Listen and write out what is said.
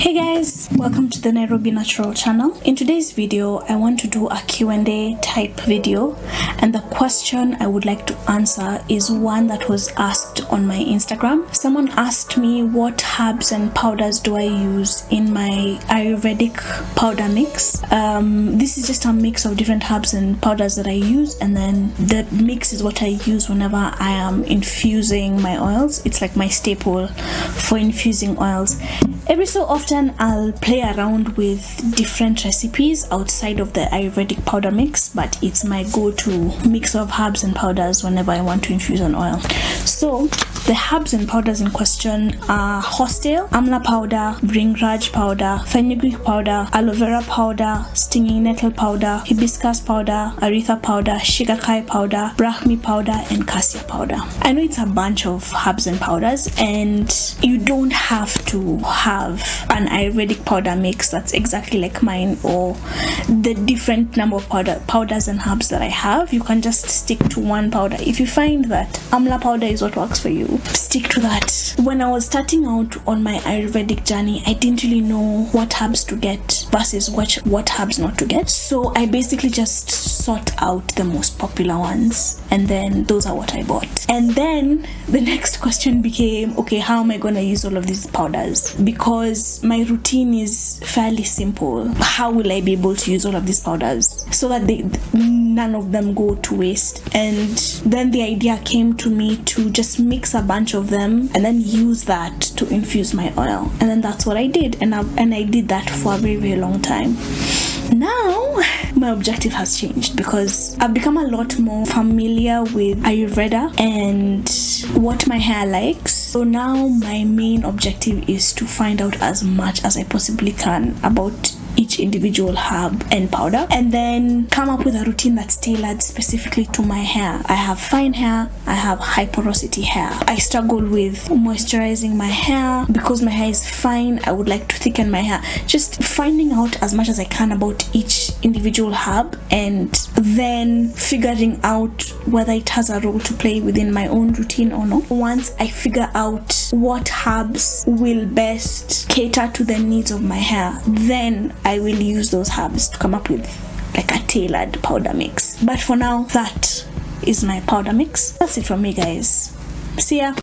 Hey guys, welcome to the Nairobi Natural channel. In today's video, I want to do a Q&A type video, and the question I would like to answer is one that was asked on my Instagram. Someone asked me what herbs and powders do I use in my Ayurvedic powder mix. This is just a mix of different herbs and powders that I use, and then the mix is what I use whenever I am infusing my oils. It's like my staple for infusing oils. Every so often I'll play around with different recipes outside of the Ayurvedic powder mix, but it's my go-to mix of herbs and powders whenever I want to infuse an oil. So the herbs and powders in question are horsetail, amla powder, bringraj powder, fenugreek powder, aloe vera powder, stinging nettle powder, hibiscus powder, aretha powder, shigakai powder, brahmi powder, and cassia powder. I know it's a bunch of herbs and powders, and you don't have to have an Ayurvedic powder mix that's exactly like mine, or the different number of powders and herbs that I have. You can just stick to one powder. If you find that amla powder is what works for you, stick to that. When I was starting out on my Ayurvedic journey, I didn't really know what herbs to get versus what herbs not to get. So I basically just sought out the most popular ones, and then those are what I bought. And then the next question became, okay, how am I going to use all of these powders? Because my routine is fairly simple. How will I be able to use all of these powders so that none of them go to waste? And then the idea came to me to just mix a bunch of them and then use that to infuse my oil. And then that's what I did, and I did that for a very, very long time. Now my objective has changed because I've become a lot more familiar with Ayurveda and what my hair likes. So now my main objective is to find out as much as I possibly can about each individual herb and powder, and then come up with a routine that's tailored specifically to my hair. I have fine hair, I have high porosity hair. I struggle with moisturizing my hair. Because my hair is fine, I would like to thicken my hair. Just finding out as much as I can about each individual herb, and then figuring out whether it has a role to play within my own routine or not. Once I figure out what herbs will best cater to the needs of my hair, then I will use those herbs to come up with like a tailored powder mix. But for now, that is my powder mix. That's it from me, guys. See ya.